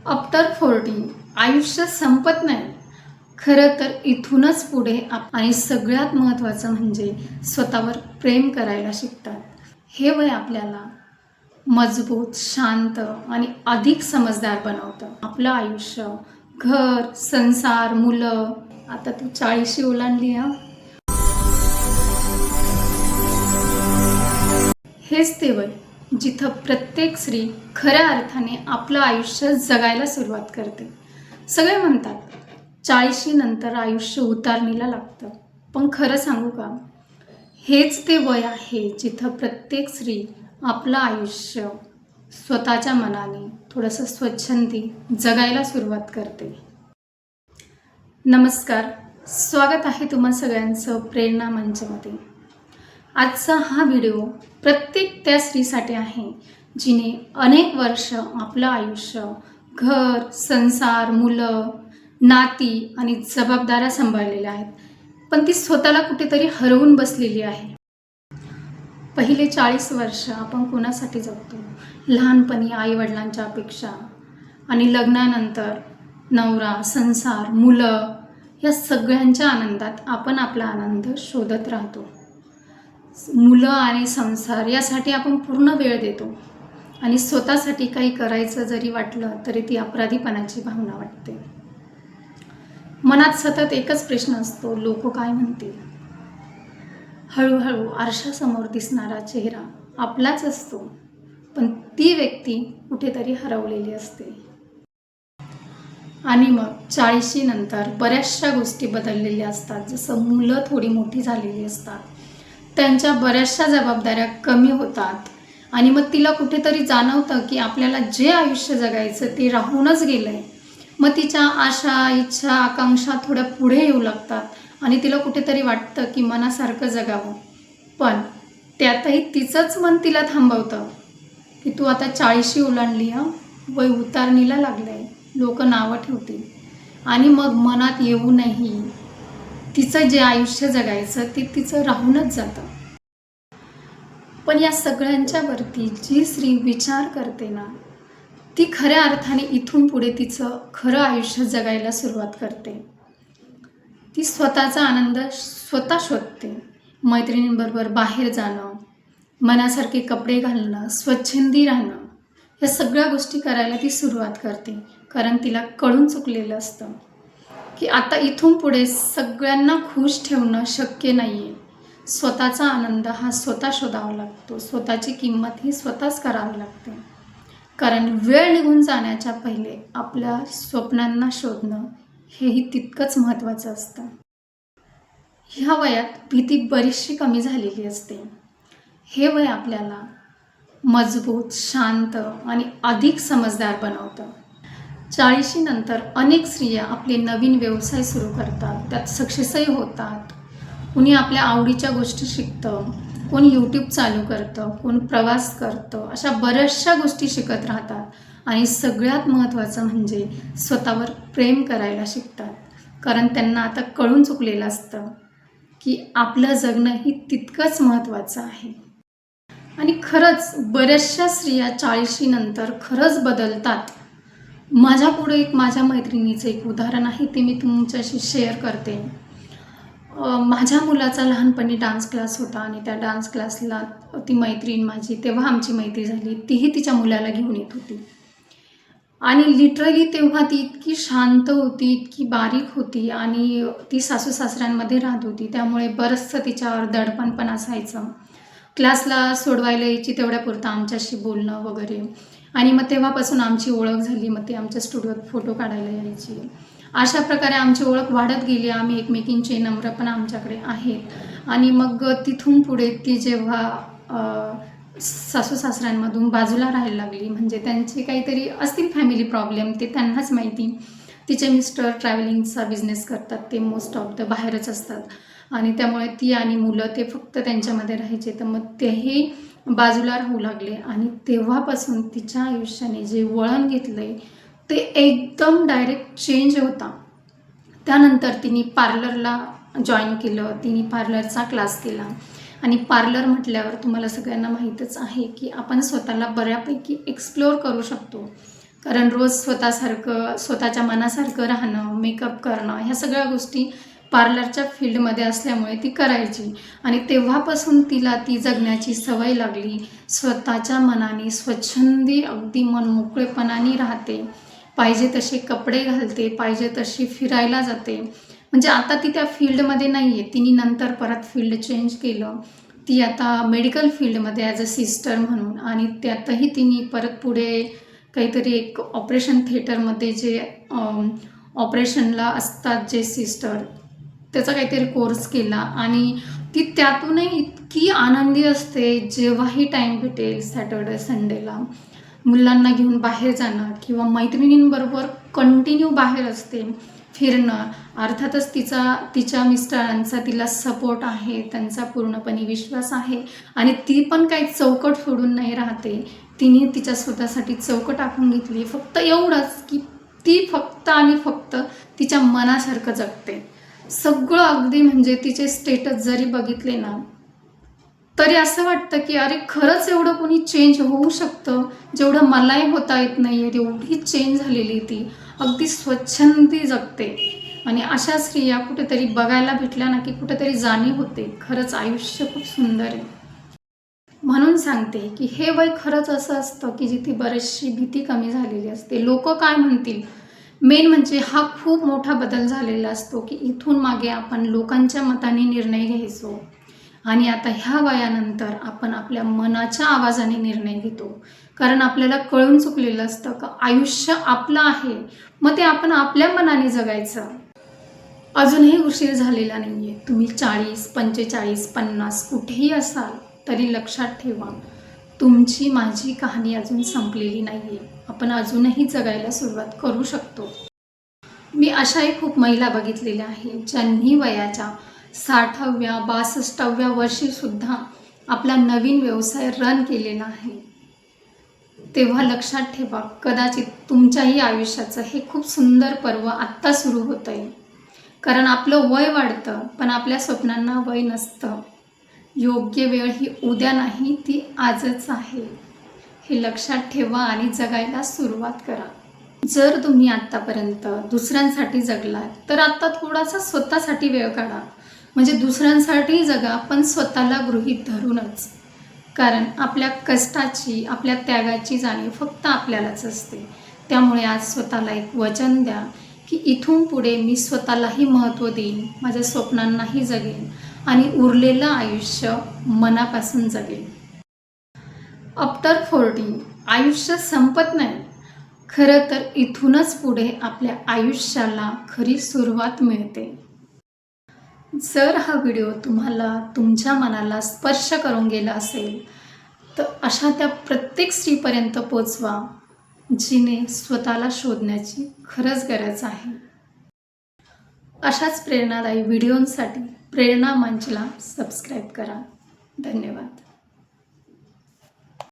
After 40 आयुष्य संपत नाही. खरं तर इथूनच पुढे आणि सगळ्यात महत्त्वाचं म्हणजे स्वतःवर प्रेम करायला शिकतात. हे वय आपल्याला मजबूत, शांत आणि अधिक समजदार बनवतं. आपलं आयुष्य, घर, संसार, मुलं. आता तू 40शी ओलांडली हा. हेच ते वय जिथं प्रत्येक स्त्री खऱ्या अर्थाने आपलं आयुष्य जगायला सुरुवात करते. सगळे म्हणतात 40शी नंतर आयुष्य उतारणीला लागतं, पण खरं सांगू का, हेच ते वय आहे जिथं प्रत्येक स्त्री आपलं आयुष्य स्वतःच्या मनाने थोडंसं स्वच्छंदी जगायला सुरुवात करते. नमस्कार, स्वागत आहे तुम्हा सगळ्यांचं प्रेरणा मंचमध्ये. आजचा हा व्हिडिओ प्रत्येक त्या स्त्रीसाठी आहे जिने अनेक वर्ष आपलं आयुष्य, घर, संसार, मुलं, नाती आणि जबाबदाऱ्या सांभाळलेल्या आहेत, पण ती स्वतःला कुठेतरी हरवून बसलेली आहे. पहिले 40 वर्ष आपण कोणासाठी जगतो? लहानपणी आईवडिलांच्या अपेक्षा आणि लग्नानंतर नवरा, संसार, मुलं या सगळ्यांच्या आनंदात आपण आपला आनंद शोधत राहतो. मुलं आणि संसार यासाठी आपण पूर्ण वेळ देतो आणि स्वतःसाठी काही करायचं जरी वाटलं तरी ती अपराधीपणाची भावना वाटते. मनात सतत एकच प्रश्न असतो, लोक काय म्हणतील? हळूहळू आरशासमोर दिसणारा चेहरा आपलाच असतो, पण ती व्यक्ती कुठेतरी हरवलेली असते. आणि मग 40शी नंतर बऱ्याचशा गोष्टी बदललेल्या असतात. जसं मुलं थोडी मोठी झालेली असतात, त्यांच्या बऱ्याचशा जबाबदाऱ्या कमी होतात आणि मग तिला कुठेतरी जाणवतं की आपल्याला जे आयुष्य जगायचं ते राहूनच गेलं आहे. मग तिच्या आशा, इच्छा, आकांक्षा थोड्या पुढे येऊ लागतात आणि तिला कुठेतरी वाटतं की मनासारखं जगावं. पण त्यातही तिचंच मन तिला थांबवतं की तू आता 40शी ओलांडली हा, वय उतारणीला लागलं आहे, लोक नावं ठेवतील. आणि मग मनात येऊनही तिचं जे आयुष्य जगायचं ते तिचं राहूनच जातं. पण या सगळ्यांच्या वरती जी स्त्री विचार करते ना, ती खऱ्या अर्थाने इथून पुढे तिचं खरं आयुष्य जगायला सुरुवात करते. ती स्वतःचा आनंद स्वतः शोधते. मैत्रिणींबरोबर बाहेर जाणं, मनासारखे कपडे घालणं, स्वच्छंदी राहणं, या सगळ्या गोष्टी करायला ती सुरुवात करते. कारण तिला कळून चुकलेलं असतं की आता इथून पुढे सगळ्यांना खुश ठेवणं शक्य नाही आहे. स्वतःचा आनंद हा स्वतः शोधावा लागतो. स्वतःची किंमत ही स्वतःच करावी लागते. कारण वेळ निघून जाण्याच्या पहिले आपल्या स्वप्नांना शोधणं हेही तितकंच महत्त्वाचं असतं. ह्या वयात भीती बरीचशी कमी झालेली असते. हे वय आपल्याला मजबूत, शांत आणि अधिक समजदार बनवतं. 40शी नंतर अनेक स्त्रिया आपले नवीन व्यवसाय सुरू करतात, त्यात सक्सेसही होतात. कुणी आपल्या आवडीच्या गोष्टी शिकतं, कोणी यूट्यूब चालू करतं, कोण प्रवास करतं, अशा बऱ्याचशा गोष्टी शिकत राहतात आणि सगळ्यात महत्त्वाचं म्हणजे स्वतःवर प्रेम करायला शिकतात. कारण त्यांना आता कळून चुकलेलं असतं की आपलं जगणं ही तितकंच महत्त्वाचं आहे. आणि खरंच बऱ्याचशा स्त्रिया 40शी नंतर खरंच बदलतात. माझ्या माझ्या मैत्रिणीचं एक उदाहरण आहे, ते मी तुमच्याशी शेअर करते. माझ्या मुलाचा लहानपणी डान्स क्लास होता आणि त्या डान्स क्लासला ती मैत्रीण माझी, तेव्हा आमची मैत्री झाली, तीही तिच्या मुलाला घेऊन येत होती. आणि लिटरली तेव्हा ती इतकी शांत होती, इतकी बारीक होती आणि ती सासू सासऱ्यांमध्ये राहत होती, त्यामुळे बरंचसं तिच्यावर दडपण पण असायचं. क्लासला सोडवायला यायची तेवढ्यापुरतं आमच्याशी बोलणं वगैरे. आणि मग तेव्हापासून आमची ओळख झाली. मग ती आमच्या स्टुडिओत फोटो काढायला यायची. अशा प्रकारे आमची ओळख वाढत गेली. आम्ही एकमेकींचे नम्र पण आमच्याकडे आहेत. आणि मग तिथून पुढे ती जेव्हा सासू सासऱ्यांमधून बाजूला राहायला लागली, म्हणजे त्यांचे काहीतरी असतील फॅमिली प्रॉब्लेम, ते त्यांनाच माहिती. तिचे मिस्टर ट्रॅव्हलिंगचा बिझनेस करतात, ते मोस्ट ऑफ द बाहेरच असतात आणि त्यामुळे ती आणि मुलं ते फक्त त्यांच्यामध्ये राहायचे. तर मग तेही बाजूला राहू लागले आणि तेव्हापासून तिच्या आयुष्याने जे वळण घेतलं आहे ते एकदम डायरेक्ट चेंज होता. त्यानंतर तिने पार्लरला जॉईन केलं, तिने पार्लरचा क्लास केला. आणि पार्लर म्हटल्यावर तुम्हाला सगळ्यांना माहीतच आहे की आपण स्वतःला बऱ्यापैकी एक्सप्लोअर करू शकतो. कारण रोज स्वतःच्या मनासारखं राहणं, मेकअप करणं, ह्या सगळ्या गोष्टी पार्लरच्या फील्डमध्ये असल्यामुळे ती करायची. आणि तेव्हापासून तिला ती जगण्याची सवय लागली. स्वतःच्या मनाने स्वच्छंदी अगदी मनमोकळेपणाने राहते, पाहिजे तसे कपडे घालते, पाहिजे तशी फिरायला जाते. म्हणजे आता ती त्या फील्डमध्ये नाही आहे. तिने नंतर परत फील्ड चेंज केलं. ती आता मेडिकल फील्डमध्ये ॲज अ सिस्टर म्हणून, आणि त्यातही तिने परत पुढे काहीतरी एक ऑपरेशन थिएटरमध्ये जे ऑपरेशनला असतात जे सिस्टर, त्याचा काहीतरी कोर्स केला. आणि ती त्यातूनही इतकी आनंदी असते. जेव्हाही टाईम भेटेल सॅटर्डे संडेला मुलांना घेऊन बाहेर जाणं किंवा मैत्रिणींबरोबर कंटिन्यू बाहेर असते फिरणं. अर्थातच तिच्या मिस्टरांचा तिला सपोर्ट आहे, त्यांचा पूर्णपणे विश्वास आहे. आणि ती पण काही चौकट सोडून नाही राहते. तिने तिच्या स्वतःसाठी चौकट आखून घेतली. फक्त एवढंच की ती फक्त आणि फक्त तिच्या मनासारखं जगते. सगळं अगदी म्हणजे तिचे स्टेटस जरी बघितले ना तरी असं वाटतं की अरे खरंच एवढं कोणी चेंज होऊ शकतं, जेवढं मलाही होता येत नाही आहे तेवढी चेंज झालेली ती. अगदी स्वच्छंदी जगते. आणि अशा स्त्रिया कुठेतरी बघायला भेटल्या ना की कुठेतरी जाणीव होते खरंच आयुष्य खूप सुंदर आहे. म्हणून सांगते की हे वय खरंच असं असतं की जिथे बरीचशी भीती कमी झालेली असते. लोक काय म्हणतील, मेन म्हणजे हा खूप मोठा बदल झालेला असतो की इथून मागे आपण लोकांच्या मताने निर्णय घ्यायचो आणि आता ह्या वयानंतर आपण आपल्या मनाच्या आवाजाने निर्णय घेतो. कारण आपल्याला कळून चुकलेलं असतं का आयुष्य आपलं आहे, मग ते आपण आपल्या मनाने जगायचं. अजूनही उशीर झालेला नाही आहे. तुम्ही 40, 45, 50 कुठेही असाल तरी लक्षात ठेवा, तुमची माझी कहाणी अजून संपलेली नाही आहे. आपण अजूनही जगायला सुरुवात करू शकतो. मी अशाही खूप महिला बघितलेल्या आहेत ज्यांनी वयाच्या 60व्या 62व्या वर्षीसुद्धा आपला नवीन व्यवसाय रन केलेला आहे. तेव्हा लक्षात ठेवा, कदाचित तुमच्याही आयुष्याचं हे खूप सुंदर पर्व आत्ता सुरू होतं आहे. कारण आपलं वय वाढतं पण आपल्या स्वप्नांना वय नसतं. योग्य वेळ ही उद्या नाही, ती आजच आहे. हे लक्षात ठेवा आणि जगायला सुरुवात करा. जर तुम्ही आत्तापर्यंत दुसऱ्यांसाठी जगलात तर आत्ता थोडासा स्वतःसाठी वेळ काढा. म्हणजे दुसऱ्यांसाठी जगा पण स्वतःला गृहीत धरूनच. कारण आपल्या कष्टाची, आपल्या त्यागाची जाणीव फक्त आपल्यालाच असते. त्यामुळे आज स्वतःला एक वचन द्या की इथून पुढे मी स्वतःलाही महत्त्व देईन, माझ्या स्वप्नांनाही जगेन आणि उरलेलं आयुष्य मनापासून जगेन. आफ्टर 40 आयुष्य संपत नाही. खरं तर इथूनच पुढे आपल्या आयुष्याला खरी सुरुवात मिळते. जर हा व्हिडिओ तुम्हाला तुमच्या मनाला स्पर्श करून गेला असेल तर अशा त्या प्रत्येक स्त्रीपर्यंत पोचवा जिने स्वतःला शोधण्याची खरंच गरज आहे. अशाच प्रेरणादायी व्हिडिओंसाठी प्रेरणा मंचला सबस्क्राईब करा. धन्यवाद.